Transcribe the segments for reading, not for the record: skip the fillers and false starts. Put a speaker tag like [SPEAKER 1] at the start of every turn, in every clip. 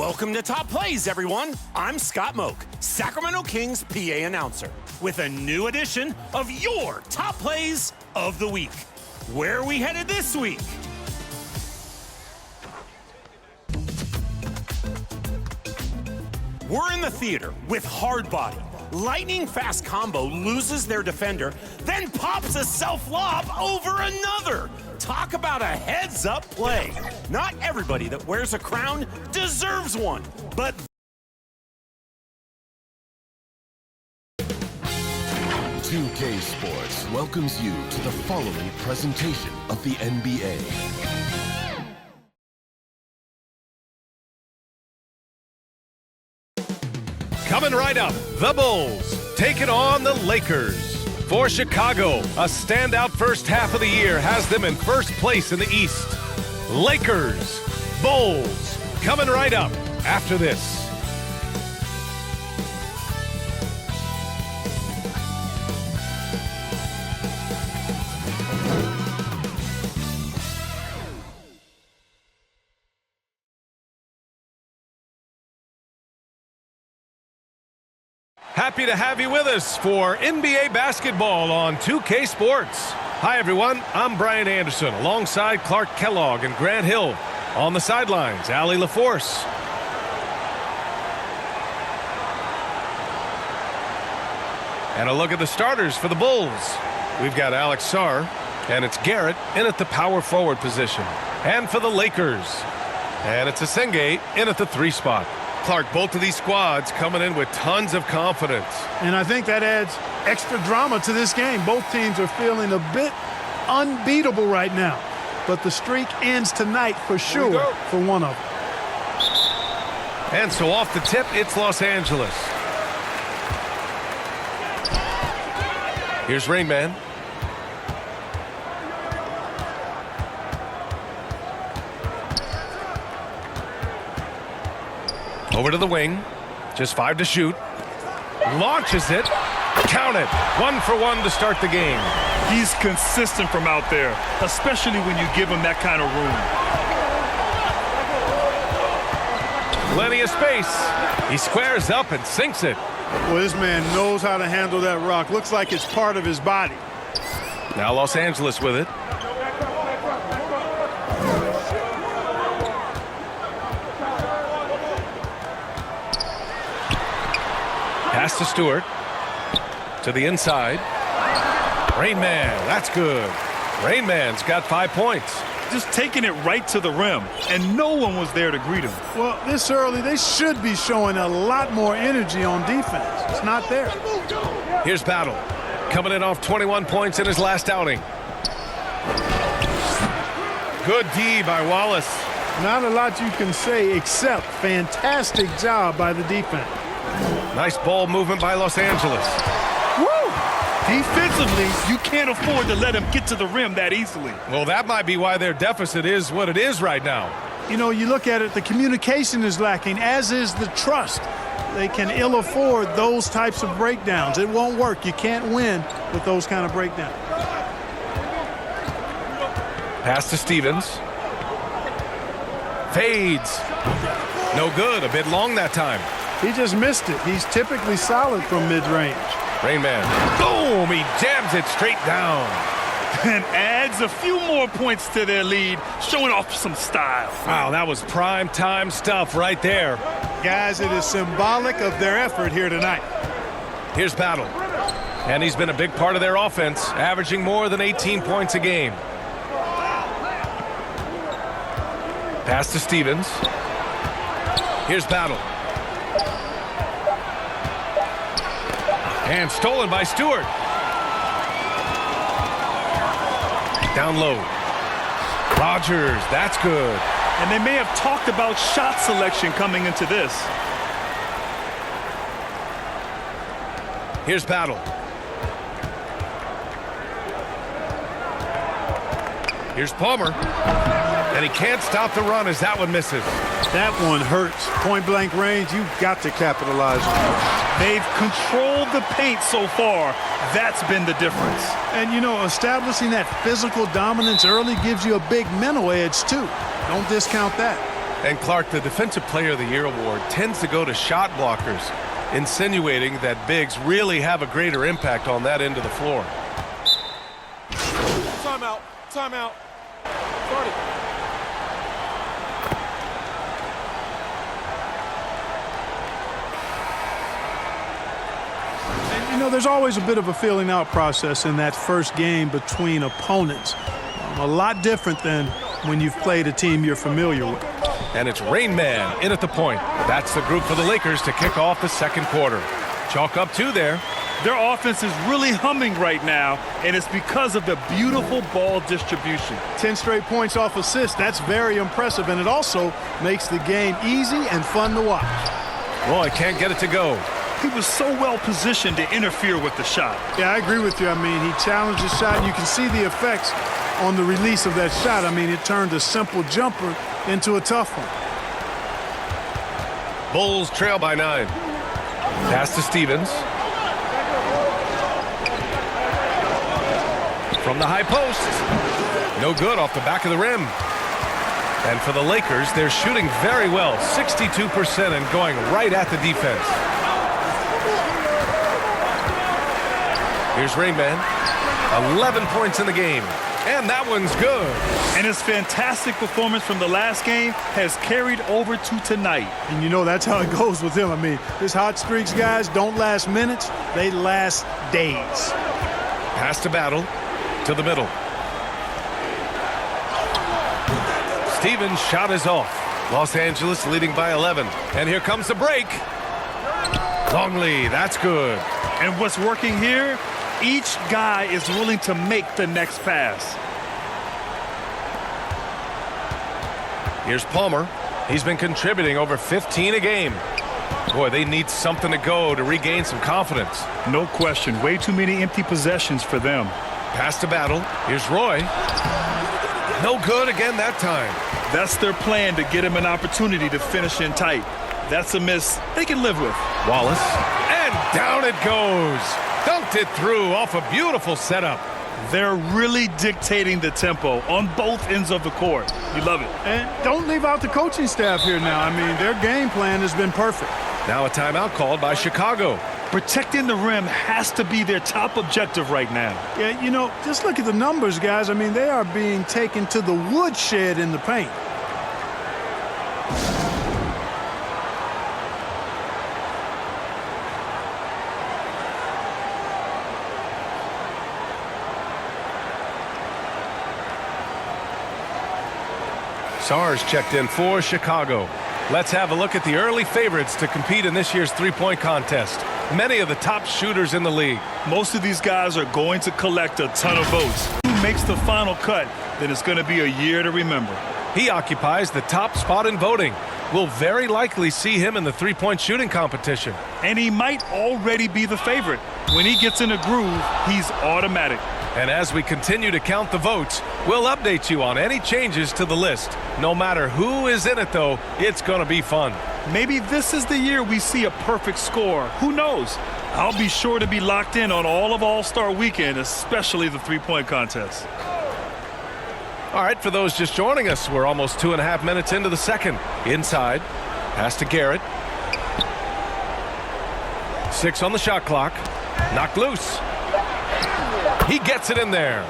[SPEAKER 1] Welcome to Top Plays, everyone. I'm Scott Moak, Sacramento Kings PA announcer, with a new edition of your Top Plays of the Week. Where are we headed this week? We're in the theater with Hardbody. Lightning fast combo loses their defender, then pops a self-lob over another. Talk about a heads-up play. Not everybody that wears a crown deserves one, but
[SPEAKER 2] 2K Sports welcomes you to the following presentation of the NBA.
[SPEAKER 3] Coming right up, the Bulls taking on the Lakers. For Chicago, a standout first half of the year has them in first place in the East. Lakers, Bulls, coming right up after this. Happy to have you with us for NBA basketball on 2K Sports. Hi, everyone. I'm Brian Anderson alongside Clark Kellogg and Grant Hill. On the sidelines, Allie LaForce. And a look at the starters for the Bulls. We've got Alex Sarr, and it's Garrett in at the power forward position. And for the Lakers, and it's Asenge in at the 3 spot. Clark, both of these squads coming in with tons of confidence.
[SPEAKER 4] And I think that adds extra drama to this game. Both teams are feeling a bit unbeatable right now. But the streak ends tonight for sure for one of them.
[SPEAKER 3] And so off the tip, it's Los Angeles. Here's Rain Man. Over to the wing. Just 5 to shoot. Launches it. Count it. 1 for 1 to start the game.
[SPEAKER 5] He's consistent from out there, especially when you give him that kind of room.
[SPEAKER 3] Plenty of space. He squares up and sinks it.
[SPEAKER 4] Well, this man knows how to handle that rock. Looks like it's part of his body.
[SPEAKER 3] Now Los Angeles with it. Pass to Stewart. To the inside. Rain Man, that's good. Rain Man's got 5 points.
[SPEAKER 5] Just taking it right to the rim, and no one was there to greet him.
[SPEAKER 4] Well, this early, they should be showing a lot more energy on defense. It's not there.
[SPEAKER 3] Here's Battle. Coming in off 21 points in his last outing. Good D by Wallace.
[SPEAKER 4] Not a lot you can say except fantastic job by the defense.
[SPEAKER 3] Nice ball movement by Los Angeles.
[SPEAKER 5] Woo! Defensively, you can't afford to let him get to the rim that easily.
[SPEAKER 3] Well, that might be why their deficit is what it is right now.
[SPEAKER 4] You know, you look at it, the communication is lacking, as is the trust. They can ill afford those types of breakdowns. It won't work. You can't win with those kind of breakdowns.
[SPEAKER 3] Pass to Stevens. Fades. No good. A bit long that time.
[SPEAKER 4] He just missed it. He's typically solid from mid-range.
[SPEAKER 3] Rain Man. Boom! He jams it straight down.
[SPEAKER 5] And adds a few more points to their lead, showing off some style.
[SPEAKER 3] Wow, that was prime time stuff right there.
[SPEAKER 4] Guys, it is symbolic of their effort here tonight.
[SPEAKER 3] Here's Battle. And he's been a big part of their offense, averaging more than 18 points a game. Pass to Stevens. Here's Battle. And stolen by Stewart. Down low. Rogers, that's good.
[SPEAKER 5] And they may have talked about shot selection coming into this.
[SPEAKER 3] Here's Battle. Here's Palmer. And he can't stop the run as that one misses.
[SPEAKER 4] That one hurts. Point-blank range, you've got to capitalize on it.
[SPEAKER 5] They've controlled the paint so far. That's been the difference.
[SPEAKER 4] And, you know, establishing that physical dominance early gives you a big mental edge, too. Don't discount that.
[SPEAKER 3] And Clark, the Defensive Player of the Year award tends to go to shot blockers, insinuating that bigs really have a greater impact on that end of the floor.
[SPEAKER 6] Timeout. Timeout. 30.
[SPEAKER 4] You know, there's always a bit of a feeling out process in that first game between opponents. A lot different than when you've played a team you're familiar with.
[SPEAKER 3] And it's Rain Man in at the point. That's the group for the Lakers to kick off the second quarter. Chalk up 2 there.
[SPEAKER 5] Their offense is really humming right now, and it's because of the beautiful ball distribution.
[SPEAKER 4] 10 straight points off assists. That's very impressive, and it also makes the game easy and fun to watch.
[SPEAKER 3] Roy can't get it to go.
[SPEAKER 5] He was so well positioned to interfere with the shot.
[SPEAKER 4] Yeah, I agree with you. I mean, he challenged the shot, and you can see the effects on the release of that shot. I mean, it turned a simple jumper into a tough one.
[SPEAKER 3] Bulls trail by 9. Pass to Stevens. From the high post. No good off the back of the rim. And for the Lakers, they're shooting very well, 62% and going right at the defense. Here's Rain Man. 11 points in the game. And that one's good.
[SPEAKER 5] And his fantastic performance from the last game has carried over to tonight.
[SPEAKER 4] And you know, that's how it goes with him. I mean, his hot streaks, guys, don't last minutes. They last days.
[SPEAKER 3] Pass to Battle. To the middle. Stevens' shot is off. Los Angeles leading by 11. And here comes the break. Longley, that's good.
[SPEAKER 5] And what's working here? Each guy is willing to make the next pass.
[SPEAKER 3] Here's Palmer. He's been contributing over 15 a game. Boy, they need something to go to regain some confidence.
[SPEAKER 5] No question. Way too many empty possessions for them.
[SPEAKER 3] Pass to Battle. Here's Roy. No good again that time.
[SPEAKER 5] That's their plan, to get him an opportunity to finish in tight. That's a miss they can live with.
[SPEAKER 3] Wallace. And down it goes. Dunked it through off a beautiful setup.
[SPEAKER 5] They're really dictating the tempo on both ends of the court. You love it.
[SPEAKER 4] And don't leave out the coaching staff here now. I mean, their game plan has been perfect.
[SPEAKER 3] Now a timeout called by Chicago.
[SPEAKER 5] Protecting the rim has to be their top objective right now.
[SPEAKER 4] Yeah, you know, just look at the numbers, guys. I mean, they are being taken to the woodshed in the paint.
[SPEAKER 3] Sarge checked in for Chicago. Let's have a look at the early favorites to compete in this year's three-point contest. Many of the top shooters in the league.
[SPEAKER 5] Most of these guys are going to collect a ton of votes. Who makes the final cut, then it's going to be a year to remember.
[SPEAKER 3] He occupies the top spot in voting. We'll very likely see him in the three-point shooting competition.
[SPEAKER 5] And he might already be the favorite. When he gets in a groove, he's automatic.
[SPEAKER 3] And as we continue to count the votes, we'll update you on any changes to the list. No matter who is in it, though, it's going to be fun.
[SPEAKER 5] Maybe this is the year we see a perfect score. Who knows? I'll be sure to be locked in on all of All-Star Weekend, especially the three-point contest.
[SPEAKER 3] All right, for those just joining us, we're almost 2.5 minutes into the second. Inside, pass to Garrett. 6 on the shot clock. Knocked loose. He gets it in there.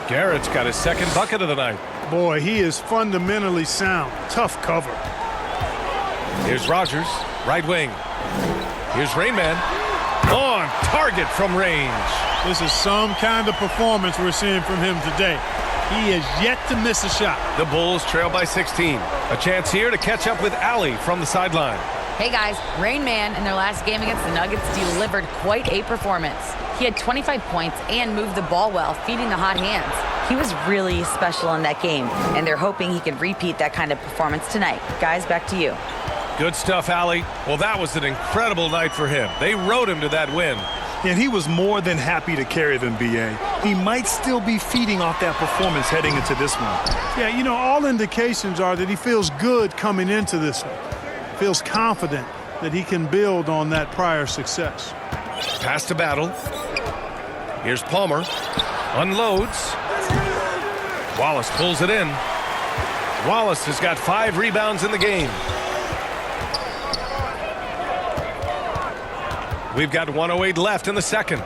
[SPEAKER 3] Garrett's got his second bucket of the night.
[SPEAKER 4] Boy, he is fundamentally sound. Tough cover.
[SPEAKER 3] Here's Rogers, right wing. Here's Rain Man. On target from range.
[SPEAKER 4] This is some kind of performance we're seeing from him today. He has yet to miss a shot.
[SPEAKER 3] The Bulls trail by 16. A chance here to catch up with Allie from the sideline.
[SPEAKER 7] Hey guys, Rain Man in their last game against the Nuggets delivered quite a performance. He had 25 points and moved the ball well, feeding the hot hands. He was really special in that game, and they're hoping he can repeat that kind of performance tonight. Guys, back to you.
[SPEAKER 3] Good stuff, Allie. Well, that was an incredible night for him. They rode him to that win.
[SPEAKER 5] And he was more than happy to carry them, B.A. He might still be feeding off that performance heading into this one.
[SPEAKER 4] Yeah, you know, all indications are that he feels good coming into this one. Feels confident that he can build on that prior success.
[SPEAKER 3] Pass to Battle. Here's Palmer. Unloads. Wallace pulls it in. Wallace has got 5 rebounds in the game. We've got 1:08 left in the second.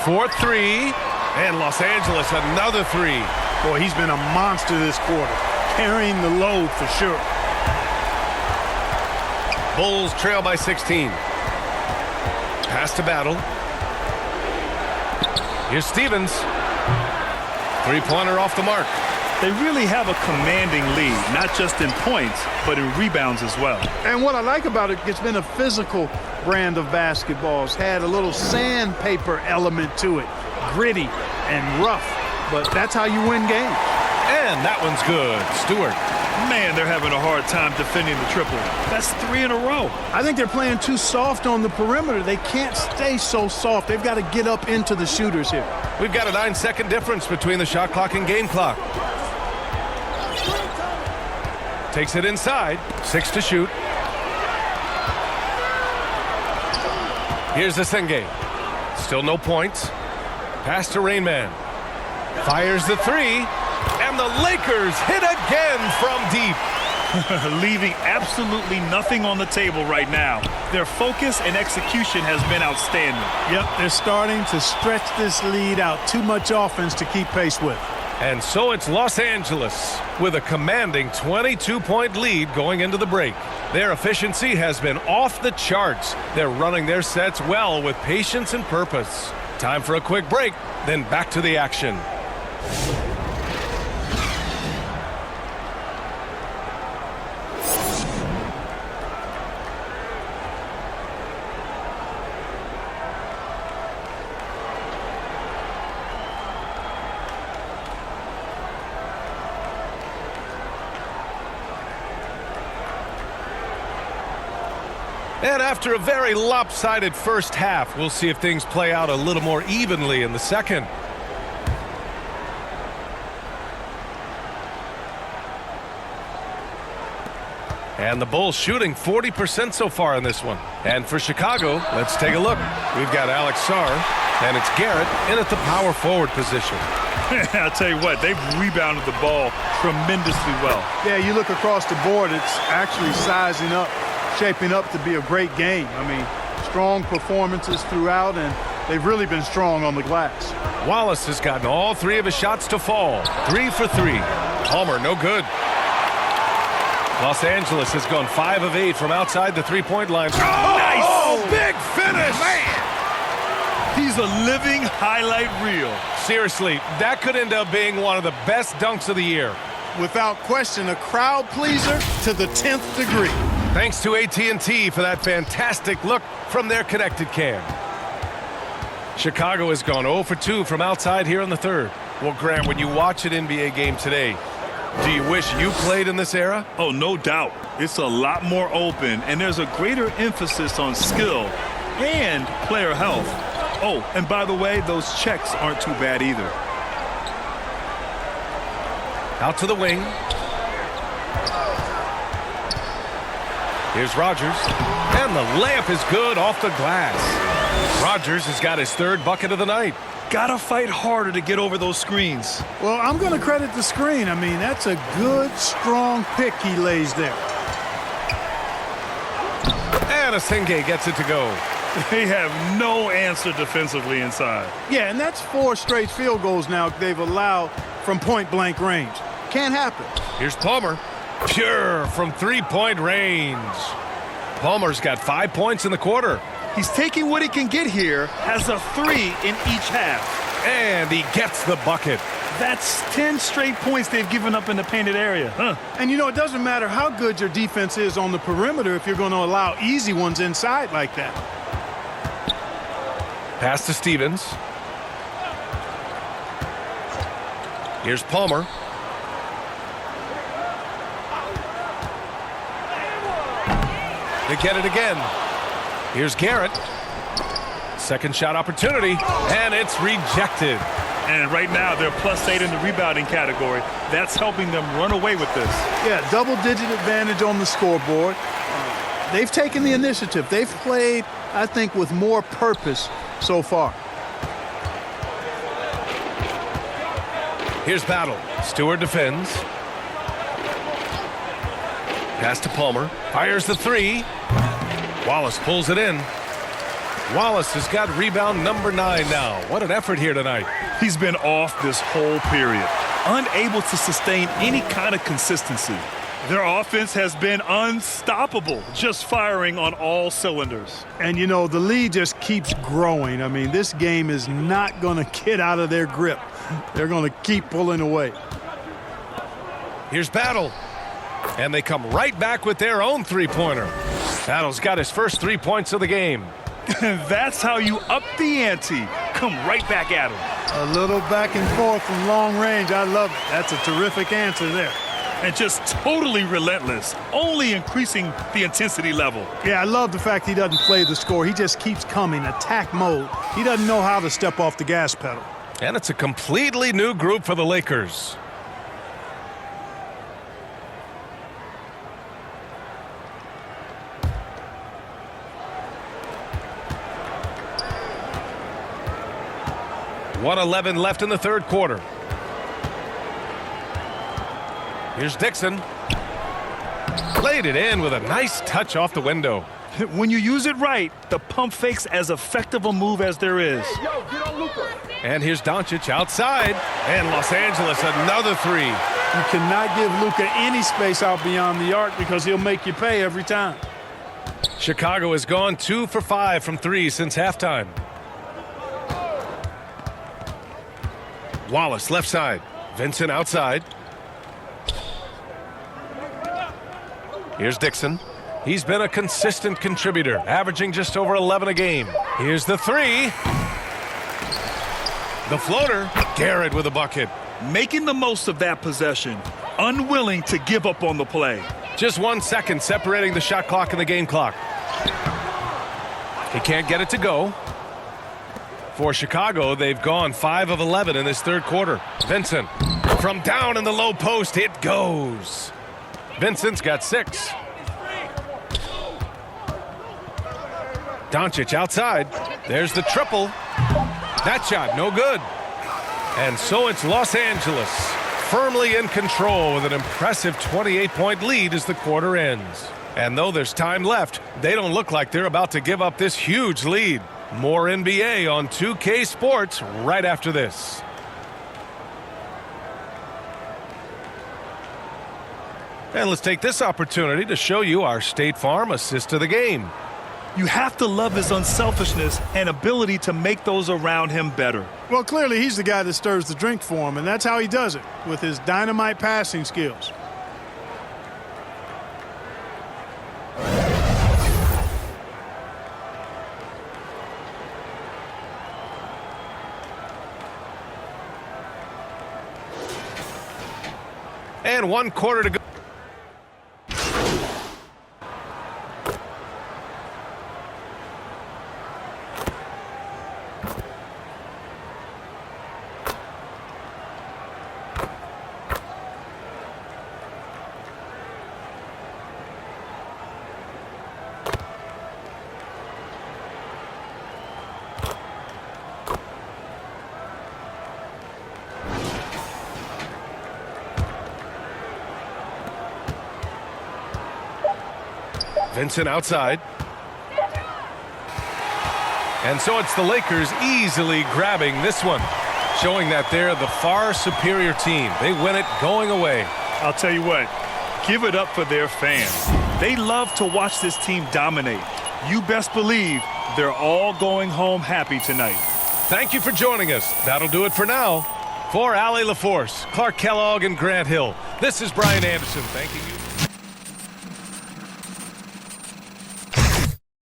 [SPEAKER 3] 4-3, and Los Angeles another 3.
[SPEAKER 4] Boy, he's been a monster this quarter, carrying the load for sure.
[SPEAKER 3] Bulls trail by 16. Pass to Battle. Here's Stevens. 3-pointer off the mark.
[SPEAKER 5] They really have a commanding lead, not just in points, but in rebounds as well.
[SPEAKER 4] And what I like about it, it's been a physical brand of basketball. It's had a little sandpaper element to it, gritty and rough, but that's how you win games.
[SPEAKER 3] And that one's good. Stewart.
[SPEAKER 5] Man, they're having a hard time defending the triple. That's 3 in a row.
[SPEAKER 4] I think they're playing too soft on the perimeter. They can't stay so soft. They've got to get up into the shooters here.
[SPEAKER 3] We've got a 9-second difference between the shot clock and game clock. Takes it inside. 6 to shoot. Here's Asenge. Still no points. Pass to Rain Man. Fires the 3. And the Lakers hit again from deep.
[SPEAKER 5] Leaving absolutely nothing on the table right now. Their focus and execution has been outstanding.
[SPEAKER 4] Yep, they're starting to stretch this lead out. Too much offense to keep pace with.
[SPEAKER 3] And so it's Los Angeles with a commanding 22-point lead going into the break. Their efficiency has been off the charts. They're running their sets well with patience and purpose. Time for a quick break, then back to the action. And after a very lopsided first half, we'll see if things play out a little more evenly in the second. And the Bulls shooting 40% so far in this one. And for Chicago, let's take a look. We've got Alex Sarr, and it's Garrett in at the power forward position.
[SPEAKER 5] I'll tell you what, they've rebounded the ball tremendously well.
[SPEAKER 4] Yeah, you look across the board, it's actually sizing up, shaping up to be a great game. I mean, strong performances throughout, and they've really been strong on the glass.
[SPEAKER 3] Wallace has gotten all 3 of his shots to fall. 3 for 3. Palmer, no good. Los Angeles has gone 5 of 8 from outside the three-point line. Oh, nice! Oh, big finish! Man!
[SPEAKER 5] He's a living highlight reel.
[SPEAKER 3] Seriously, that could end up being one of the best dunks of the year.
[SPEAKER 4] Without question, a crowd pleaser to the 10th degree.
[SPEAKER 3] Thanks to AT&T for that fantastic look from their connected cam. Chicago has gone 0 for 2 from outside here in the third. Well, Grant, when you watch an NBA game today, do you wish you played in this era?
[SPEAKER 5] Oh, no doubt. It's a lot more open, and there's a greater emphasis on skill and player health. Oh, and by the way, those checks aren't too bad either.
[SPEAKER 3] Out to the wing. Here's Rogers. And the layup is good off the glass. Rogers has got his 3rd bucket of the night.
[SPEAKER 5] Gotta fight harder to get over those screens.
[SPEAKER 4] Well, I'm going to credit the screen. I mean, that's a good, strong pick he lays there.
[SPEAKER 3] And Asenge gets it to go.
[SPEAKER 5] They have no answer defensively inside.
[SPEAKER 4] Yeah, and that's 4 straight field goals now they've allowed from point-blank range. Can't happen.
[SPEAKER 3] Here's Palmer. Pure from 3-point range. Palmer's got 5 points in the quarter.
[SPEAKER 5] He's taking what he can get here, has a 3 in each half.
[SPEAKER 3] And he gets the bucket.
[SPEAKER 5] That's 10 straight points they've given up in the painted area. Huh.
[SPEAKER 4] And, you know, it doesn't matter how good your defense is on the perimeter if you're going to allow easy ones inside like that.
[SPEAKER 3] Pass to Stevens. Here's Palmer. They get it again. Here's Garrett. Second shot opportunity, and it's rejected.
[SPEAKER 5] And right now, they're +8 in the rebounding category. That's helping them run away with this.
[SPEAKER 4] Yeah, double-digit advantage on the scoreboard. They've taken the initiative. They've played, I think, with more purpose so far.
[SPEAKER 3] Here's Battle. Stewart defends. Pass to Palmer. Fires the three. Wallace pulls it in. Wallace has got rebound number 9 now. What an effort here tonight.
[SPEAKER 5] He's been off this whole period, unable to sustain any kind of consistency. Their offense has been unstoppable, just firing on all cylinders.
[SPEAKER 4] And, you know, the lead just keeps growing. I mean, this game is not going to get out of their grip. They're going to keep pulling away.
[SPEAKER 3] Here's Battle. And they come right back with their own three-pointer. Battle's got his first 3 points of the game.
[SPEAKER 5] That's how you up the ante. Come right back at him.
[SPEAKER 4] A little back and forth from long range. I love it. That's a terrific answer there.
[SPEAKER 5] And just totally relentless, only increasing the intensity level.
[SPEAKER 4] Yeah, I love the fact he doesn't play the score. He just keeps coming, attack mode. He doesn't know how to step off the gas pedal.
[SPEAKER 3] And it's a completely new group for the Lakers. .111 left in the third quarter. Here's Dixon. Laid it in with a nice touch off the window.
[SPEAKER 5] When you use it right, the pump fake's as effective a move as there is.
[SPEAKER 3] And here's Doncic outside. And Los Angeles, another three.
[SPEAKER 4] You cannot give Luka any space out beyond the arc because he'll make you pay every time.
[SPEAKER 3] Chicago has gone 2 for 5 from 3 since halftime. Wallace left side. Vincent outside. Here's Dixon. He's been a consistent contributor, averaging just over 11 a game. Here's the three. The floater. Garrett with a bucket.
[SPEAKER 5] Making the most of that possession, unwilling to give up on the play.
[SPEAKER 3] Just 1 second separating the shot clock and the game clock. He can't get it to go. For Chicago, they've gone 5 of 11 in this third quarter. Vincent from down in the low post, it goes. Vincent's got 6. Doncic outside. There's the triple. That shot no good. And so it's Los Angeles firmly in control with an impressive 28-point lead as the quarter ends. And though there's time left, they don't look like they're about to give up this huge lead. More NBA on 2K Sports right after this. And let's take this opportunity to show you our State Farm assist of the game.
[SPEAKER 5] You have to love his unselfishness and ability to make those around him better.
[SPEAKER 4] Well, clearly he's the guy that stirs the drink for him, and that's how he does it, with his dynamite passing skills.
[SPEAKER 3] And 1 quarter to go. Vincent outside. And so it's the Lakers easily grabbing this one, showing that they're the far superior team. They win it going away.
[SPEAKER 5] I'll tell you what, give it up for their fans. They love to watch this team dominate. You best believe they're all going home happy tonight.
[SPEAKER 3] Thank you for joining us. That'll do it for now. For Allie LaForce, Clark Kellogg, and Grant Hill, this is Brian Anderson thanking you.